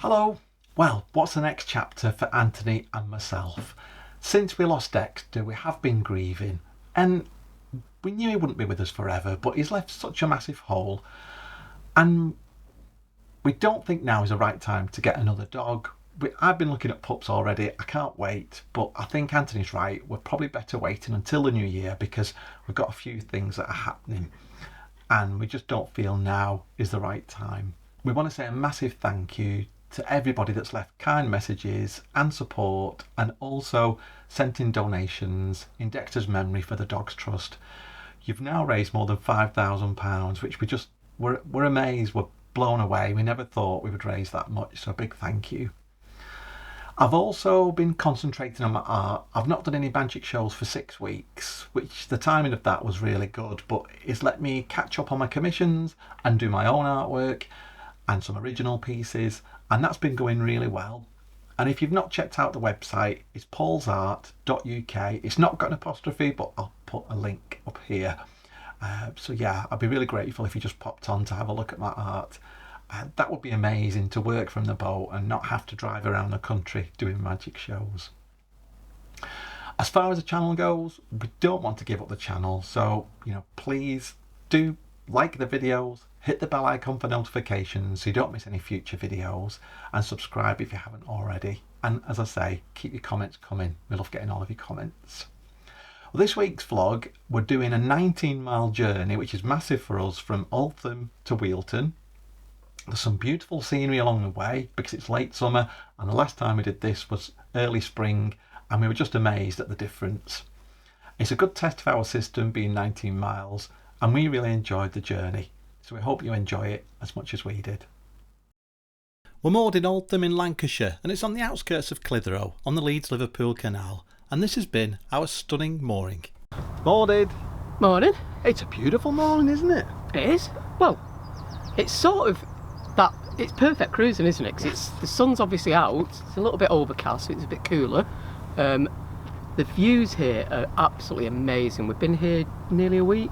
Hello. Well, what's the next chapter for Anthony and myself? Since we lost Dexter, we have been grieving, and we knew he wouldn't be with us forever, but he's left such a massive hole, and we don't think now is the right time to get another dog. I've been looking at pups already. I can't wait, but I think Anthony's right. We're probably better waiting until the new year because we've got a few things that are happening, and we just don't feel now is the right time. We want to say a massive thank you to everybody that's left kind messages and support, and also sent in donations in Dexter's memory for the Dogs Trust. You've now raised more than £5,000, which we're amazed, we're blown away. We never thought we would raise that much, so a big thank you. I've also been concentrating on my art. I've not done any magic shows for 6 weeks, which the timing of that was really good, but it's let me catch up on my commissions and do my own artwork and some original pieces, and that's been going really well. And if you've not checked out the website, it's paulsart.uk. It's not got an apostrophe, but I'll put a link up here. So yeah, I'd be really grateful if you just popped on to have a look at my art. That would be amazing, to work from the boat and not have to drive around the country doing magic shows. As far as the channel goes, we don't want to give up the channel, so please do like the videos, hit the bell icon for notifications so you don't miss any future videos, and subscribe if you haven't already. And as I say, keep your comments coming. We love getting all of your comments. Well, this week's vlog, we're doing a 19-mile journey, which is massive for us, from Altham to Wheelton. There's some beautiful scenery along the way because it's late summer, and the last time we did this was early spring, and we were just amazed at the difference. It's a good test of our system, being 19 miles, and we really enjoyed the journey. So we hope you enjoy it as much as we did. We're moored in Altham in Lancashire, and it's on the outskirts of Clitheroe on the Leeds Liverpool Canal, and this has been our stunning mooring. Morning. Morning. It's a beautiful morning, isn't it? It is. Well, it's sort of that. It's perfect cruising, isn't it? Because the sun's obviously out. It's a little bit overcast, so it's a bit cooler. The views here are absolutely amazing. We've been here nearly a week.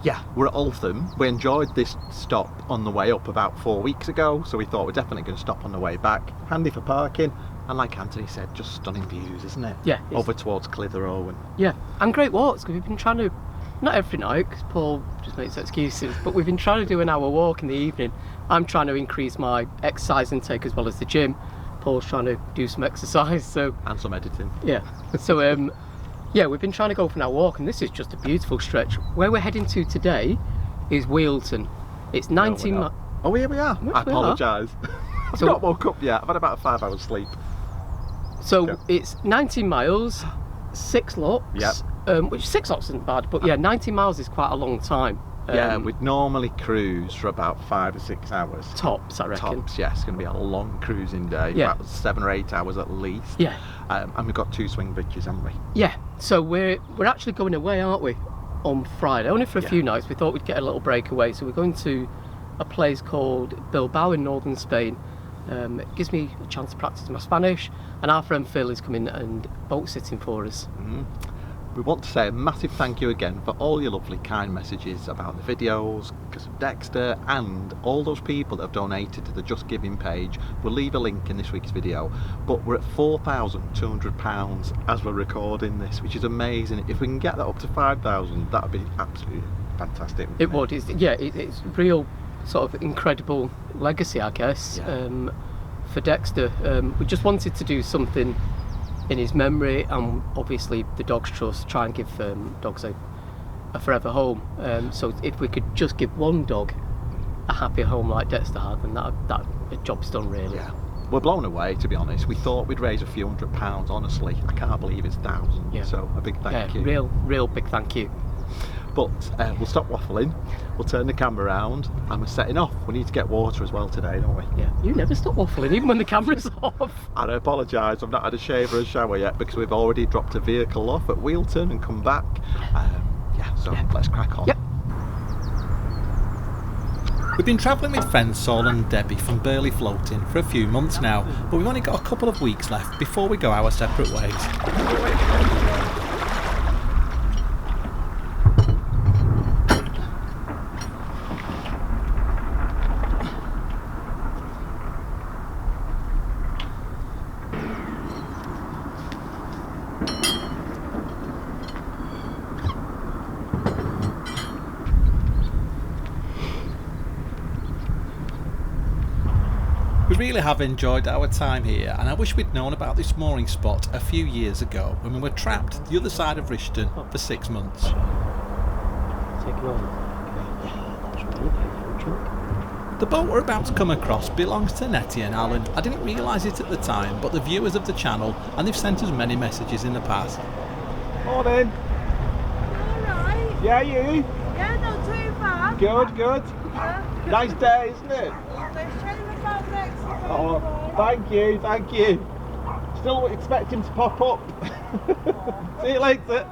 Yeah, we're at Altham. We enjoyed this stop on the way up about 4 weeks ago, so we thought we're definitely going to stop on the way back. Handy for parking, and like Anthony said, just stunning views, isn't it? Yeah. Over towards Clitheroe. Yeah, and great walks, because we've been trying to, not every night, because Paul just makes excuses, but we've been trying to do an hour walk in the evening. I'm trying to increase my exercise intake as well as the gym. Paul's trying to do some exercise, so... And some editing. Yeah, so yeah, we've been trying to go for our walk, and this is just a beautiful stretch. Where we're heading to today is Wheelton. It's 19 miles. Oh, here we are. Yes, I apologise. I've not woke up yet. I've had about 5 hours sleep. So it's 19 miles, 6 locks. Yep. Which 6 locks isn't bad, but yeah, 19 miles is quite a long time. Yeah, we'd normally cruise for about 5 or 6 hours. Tops, I reckon. Tops, yes. It's going to be a long cruising day. Yeah. About 7 or 8 hours at least. Yeah. And we've got 2 swing bridges, haven't we? Yeah. So we're actually going away, aren't we? On Friday, only for a few nights. We thought we'd get a little break away. So we're going to a place called Bilbao in northern Spain. It gives me a chance to practice my Spanish. And our friend Phil is coming and boat sitting for us. Mm-hmm. We want to say a massive thank you again for all your lovely kind messages about the videos, because of Dexter, and all those people that have donated to the Just Giving page. We'll leave a link in this week's video, but we're at £4,200 as we're recording this, which is amazing. If we can get that up to 5,000, that would be absolutely fantastic. It would. It's real sort of incredible legacy, I guess, for Dexter. We just wanted to do something in his memory, and obviously the Dogs Trust try and give dogs a forever home. So if we could just give one dog a happy home like Dexter had, then that the job's done, really. Yeah. We're blown away, to be honest. We thought we'd raise a few £100, honestly. I can't believe it's thousands. Yeah. So a big thank you. Real big thank you. But we'll stop waffling, we'll turn the camera around, and we're setting off. We need to get water as well today, don't we? Yeah, you never stop waffling, even when the camera's off. I apologise, I've not had a shave or a shower yet, because we've already dropped a vehicle off at Wheelton and come back. Let's crack on. Yep. We've been travelling with friends Saul and Debbie from Burley Floating for a few months now, but we've only got a couple of weeks left before we go our separate ways. We really have enjoyed our time here, and I wish we'd known about this mooring spot a few years ago when we were trapped the other side of Wheelton for 6 months. The boat we're about to come across belongs to Nettie and Alan. I didn't realise it at the time, but they're viewers of the channel and they've sent us many messages in the past. Morning. Alright. Yeah, you? Yeah, not too bad. Good, good. Yeah. Nice day, isn't it? They're showing the boat next to the Oh, boy. thank you, thank you. Still expect him to pop up. See you later.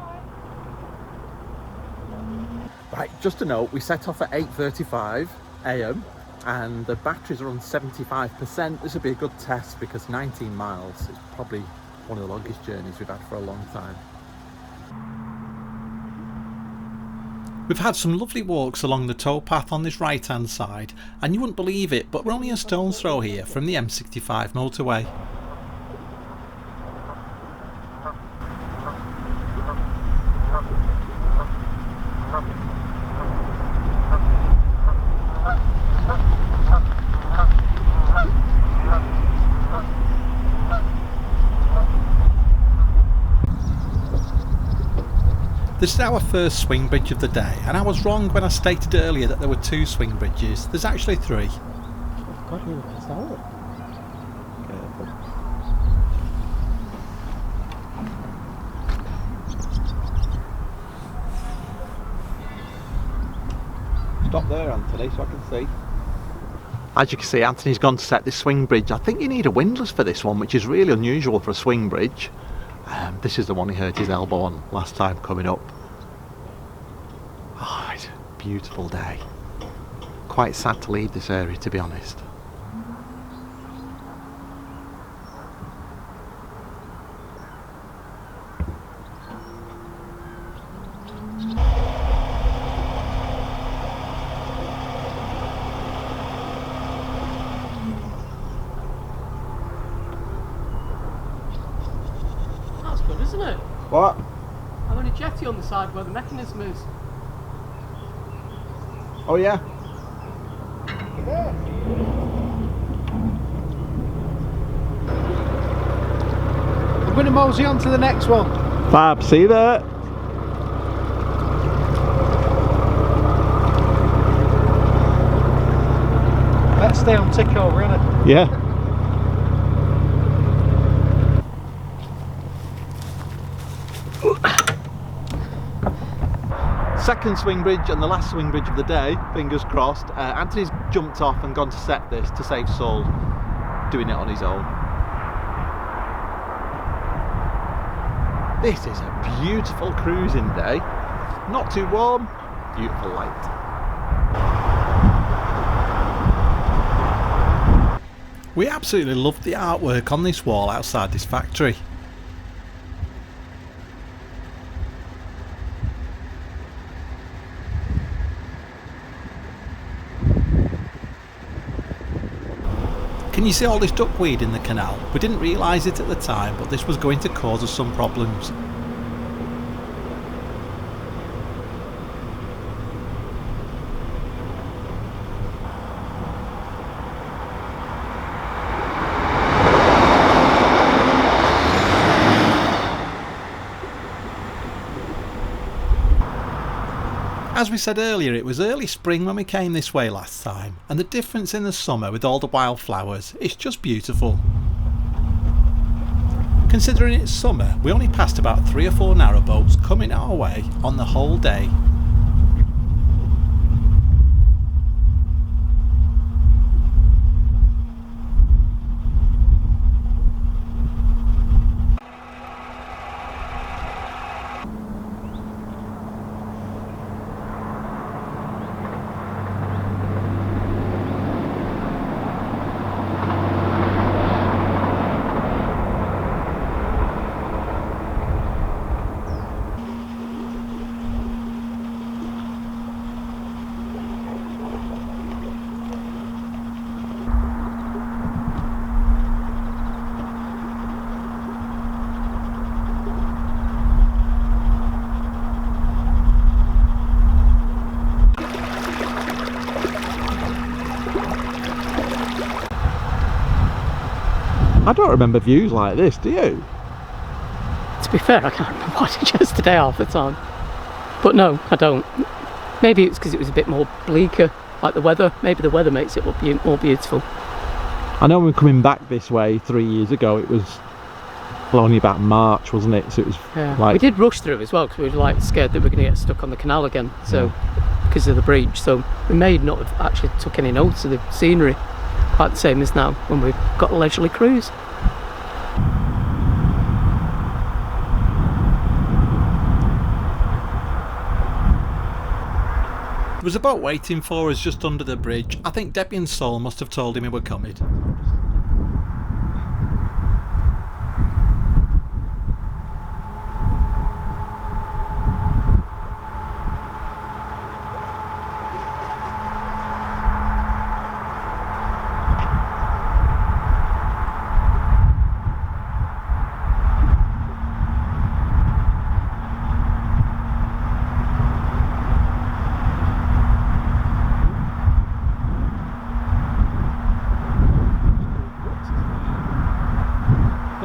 Right, just a note, we set off at 8:35 AM and the batteries are on 75%. This will be a good test because 19 miles is probably one of the longest journeys we've had for a long time. We've had some lovely walks along the towpath on this right hand side, and you wouldn't believe it, but we're only a stone's throw here from the M65 motorway. This is our first swing bridge of the day, and I was wrong when I stated earlier that there were 2 swing bridges. There's actually 3. God, you missed out. Stop there, Anthony, so I can see. As you can see, Anthony's gone to set this swing bridge. I think you need a windlass for this one, which is really unusual for a swing bridge. This is the one he hurt his elbow on last time coming up. Oh, it's a beautiful day. Quite sad to leave this area, to be honest. That's good, isn't it? What? I'm on a jetty on the side where the mechanism is. Oh, yeah. I'm going to mosey on to the next one. Fab, see you there. Let's stay on tick over, innit? Yeah. Second swing bridge and the last swing bridge of the day, fingers crossed. Anthony's jumped off and gone to set this to save Sol doing it on his own. This is a beautiful cruising day. Not too warm, beautiful light. We absolutely loved the artwork on this wall outside this factory. Can you see all this duckweed in the canal? We didn't realise it at the time, but this was going to cause us some problems. As we said earlier, it was early spring when we came this way last time, and the difference in the summer with all the wildflowers, it's just beautiful. Considering it's summer, we only passed about 3 or 4 narrowboats coming our way on the whole day. I don't remember views like this, do you? To be fair, I can't remember what I did yesterday half the time. But no, I don't. Maybe it's because it was a bit more bleaker, like the weather. Maybe the weather makes it look more beautiful. I know when we were coming back this way 3 years ago, it was only about March, wasn't it? So it was like... We did rush through as well because we were like scared that we were going to get stuck on the canal again. So because of the breach, so we may not have actually took any notes of the scenery, quite the same as now when we've got a leisurely cruise. There was a boat waiting for us just under the bridge. I think Debbie and Sol must have told him we were coming.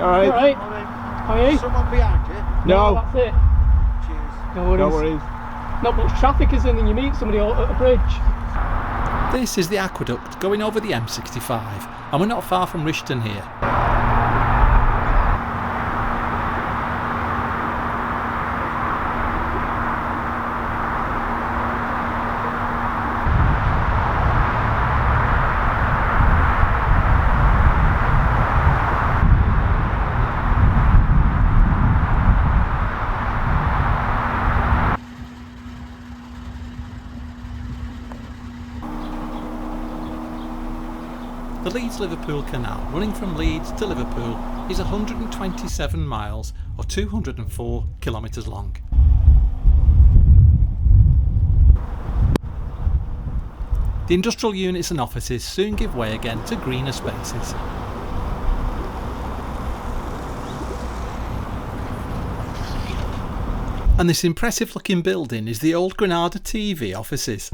Alright. How are you? Someone behind you? No. That's it. Cheers. No worries. No worries. Not much traffic is in, and you meet somebody at a bridge. This is the aqueduct going over the M65 and we're not far from Wheelton here. The Leeds Liverpool Canal, running from Leeds to Liverpool, is 127 miles or 204 kilometres long. The industrial units and offices soon give way again to greener spaces. And this impressive looking building is the old Granada TV offices.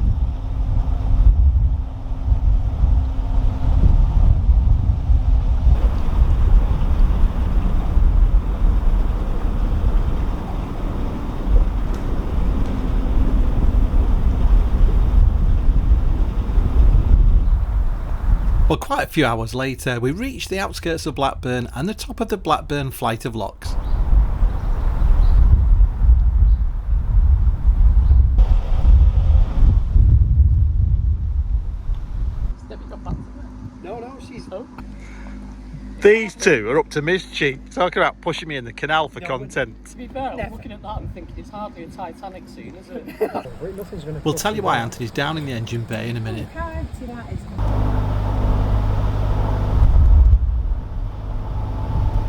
Well, quite a few hours later, we reached the outskirts of Blackburn and the top of the Blackburn flight of locks. No, she's... These two are up to mischief, talking about pushing me in the canal for content. To be fair, I'm looking at that and thinking it's hardly a Titanic scene, is it? We'll tell you why Anthony's down in the engine bay in a minute.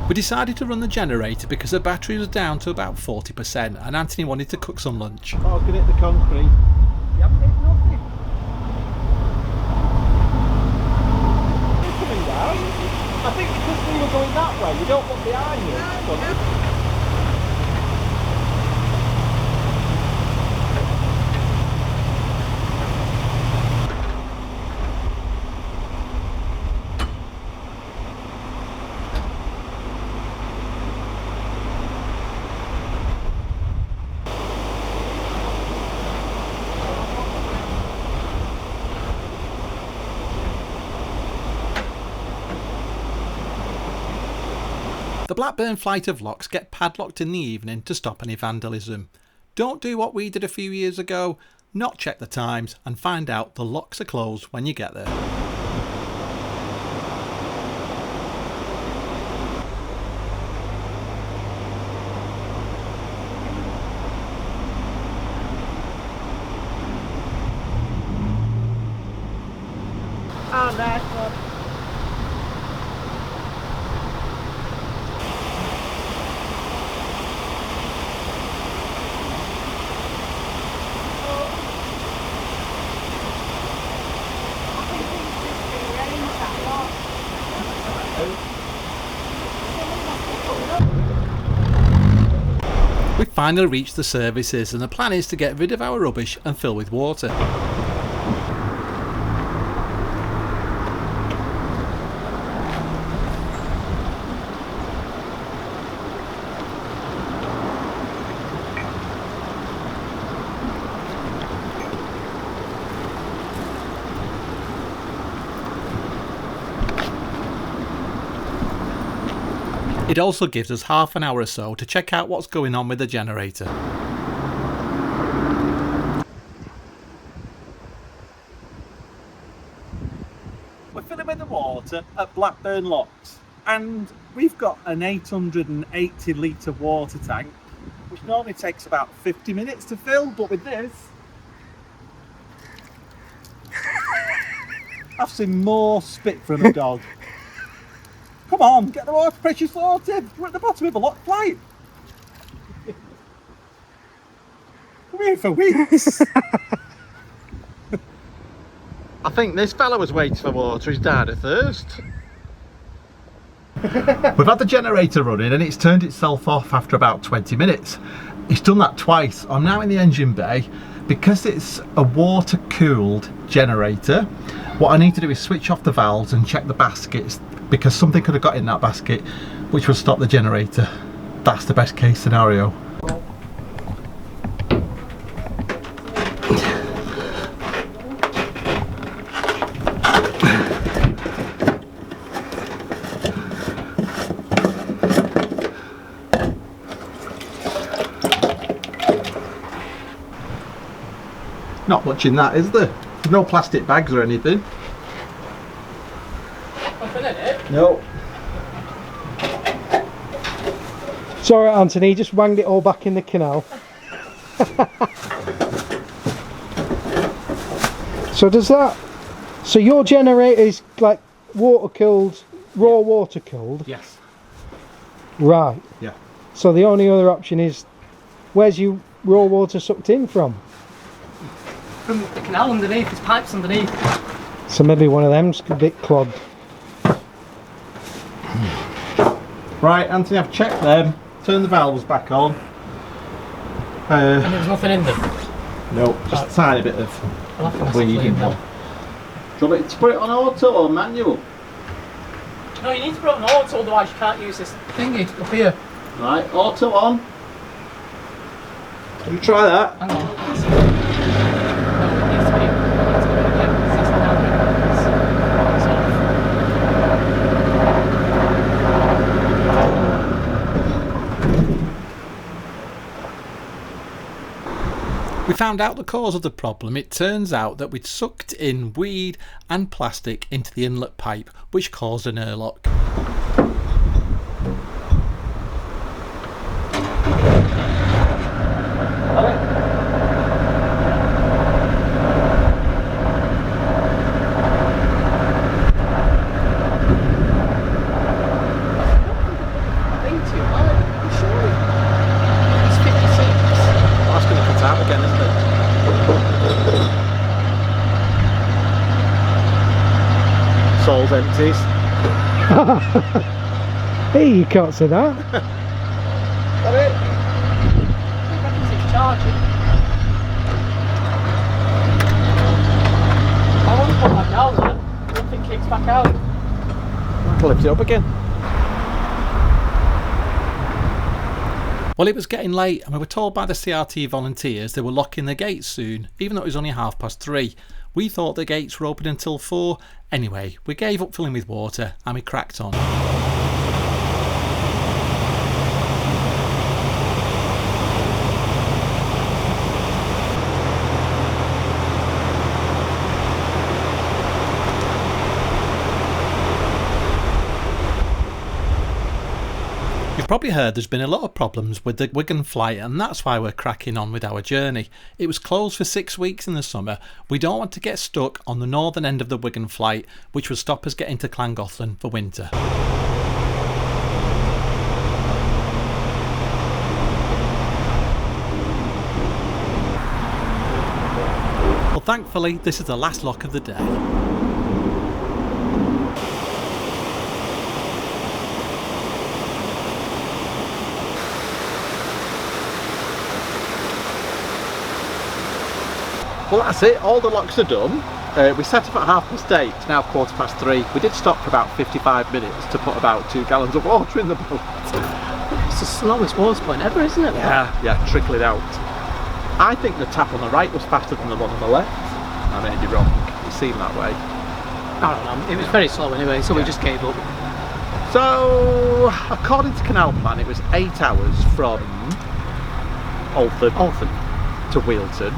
We decided to run the generator because the battery was down to about 40% and Anthony wanted to cook some lunch. I was going to hit the concrete. Yep, it's nothing. It's coming down. I think because we were going that way, you don't look behind you. The Blackburn flight of locks get padlocked in the evening to stop any vandalism. Don't do what we did a few years ago, not check the times and find out the locks are closed when you get there. Oh, nice one. We finally reached the services and the plan is to get rid of our rubbish and fill with water. It also gives us half an hour or so to check out what's going on with the generator. We're filling with the water at Blackburn Locks, and we've got an 880 litre water tank, which normally takes about 50 minutes to fill, but with this I've seen more spit from a dog. Come on, get the water pressure sorted. We're at the bottom of the lock flight. We're here for weeks. I think this fella was waiting for water, he's died of thirst. We've had the generator running and it's turned itself off after about 20 minutes. It's done that twice. I'm now in the engine bay. Because it's a water cooled generator, what I need to do is switch off the valves and check the baskets, because something could have got in that basket which would stop the generator. That's the best case scenario. Not much in that, is there? There's no plastic bags or anything. Nothing in it? No. It's alright, Anthony, just wanged it all back in the canal. So does that... So your generator is like water cooled, raw water cooled? Yes. Right. Yeah. So the only other option is, where's your raw water sucked in from? From the canal underneath, there's pipes underneath. So maybe one of them's a bit clogged. Right, Anthony, I've checked them. Turn the valves back on. And there's nothing in them. No, just a tiny bit of I'll have to bleeding. them. Do you want me to put it on auto or manual? No, you need to put it on auto, otherwise you can't use this thingy up here. Right, auto on. Can you try that? Hang on. No, it needs to be. It's We found out the cause of the problem. It turns out that we'd sucked in weed and plastic into the inlet pipe, which caused an airlock. Soul's empties. Hey, you can't say that. Got it? It's charging. I want to put that down there. I don't think it kicks back out. I'll lift it up again. Well, it was getting late and we were told by the CRT volunteers they were locking the gates soon, even though it was only 3:30. We thought the gates were open until 4. Anyway, we gave up filling with water and we cracked on. You've probably heard there's been a lot of problems with the Wigan flight, and that's why we're cracking on with our journey. It was closed for 6 weeks in the summer. We don't want to get stuck on the northern end of the Wigan flight, which would stop us getting to Llangollen for winter. Well, thankfully this is the last lock of the day. Well, that's it, all the locks are done. We set up at 8:30, it's now 3:15. We did stop for about 55 minutes to put about 2 gallons of water in the boat. It's the slowest water point ever, isn't it? Yeah, trickling out. I think the tap on the right was faster than the one on the left. I may be wrong, it seemed that way. I don't know, it was very slow anyway, so we just gave up. So, according to Canal Plan, it was 8 hours from Altham to Wheelton.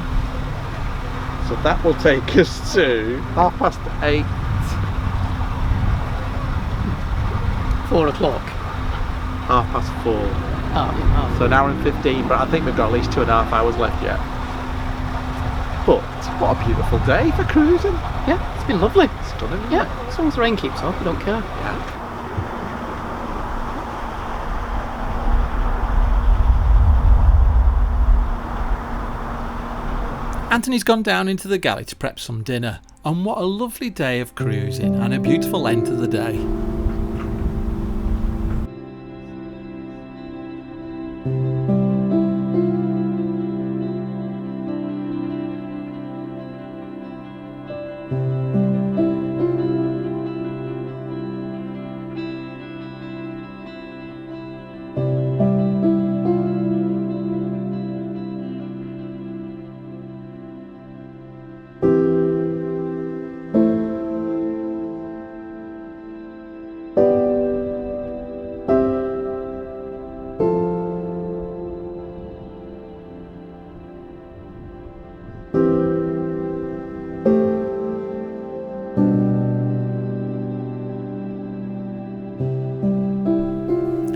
So that will take us to 8:30. 4 o'clock. 4:30. Oh, So an hour and 15, but I think we've got at least 2.5 hours left yet. But what a beautiful day for cruising. yeah, it's been lovely. Stunning, isn't it? Yeah, as long as the rain keeps off, I don't care. Yeah. Anthony's gone down into the galley to prep some dinner, and what a lovely day of cruising and a beautiful end to the day.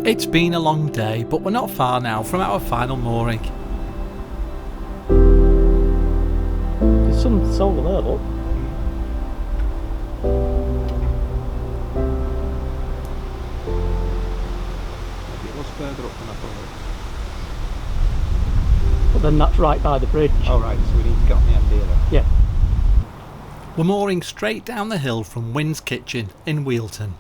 It's been a long day, but we're not far now from our final mooring. There's some solar there, look. Maybe it was further up than I thought. But then that's right by the bridge. Oh right, so we need to get on the end here then. Yeah. We're mooring straight down the hill from Wynn's Kitchen in Wheelton.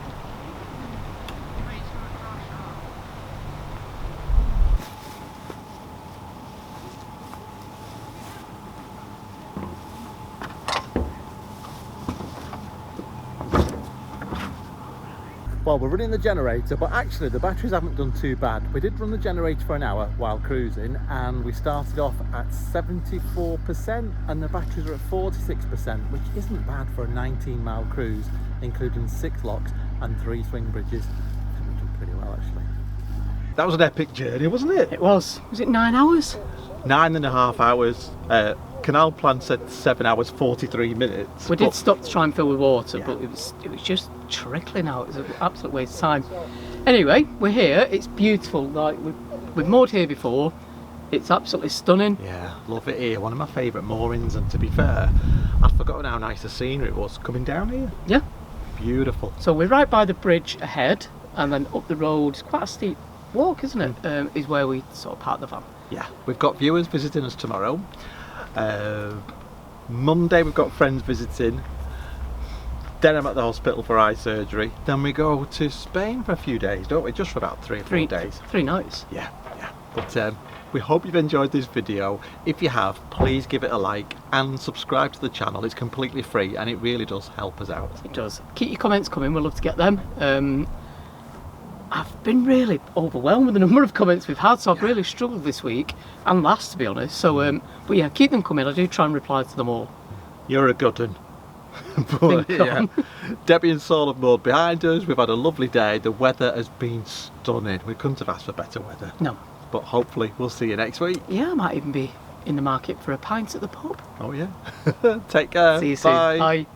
Well, we're running the generator, but actually the batteries haven't done too bad. We did run the generator for an hour while cruising, and we started off at 74% and the batteries are at 46%, which isn't bad for a 19-mile cruise, including 6 locks and 3 swing bridges. I think we've done pretty well actually. That was an epic journey, wasn't it? It was. Was it 9 hours? 9.5 hours. Canal Plan said 7 hours 43 minutes. We did stop to try and fill with water, Yeah. but it was just trickling out. It was an absolute waste of time. Anyway, we're here. It's beautiful. Like we've moored here before. It's absolutely stunning. Yeah, love it here. One of my favourite moorings, and to be fair, I'd forgotten how nice the scenery was coming down here. Yeah. Beautiful. So we're right by the bridge ahead, and then up the road. It's quite a steep walk, isn't it? Is where we sort of park the van. Yeah, we've got viewers visiting us tomorrow. Monday we've got friends visiting. Then I'm at the hospital for eye surgery. Then we go to Spain for a few days, don't we? Just for about 3 or 4 days. 3 nights. Yeah. But we hope you've enjoyed this video. If you have, please give it a like and subscribe to the channel. It's completely free and it really does help us out. It does. Keep your comments coming. We'd love to get them. I've been really overwhelmed with the number of comments we've had, so I've really struggled this week and last, to be honest. So, but yeah, keep them coming. I do try and reply to them all. You're a good one. But, yeah, Debbie and Saul have moored behind us. We've had a lovely day. The weather has been stunning. We couldn't have asked for better weather. No. But hopefully we'll see you next week. Yeah, I might even be in the market for a pint at the pub. Oh yeah. Take care. See you soon. Bye. Bye.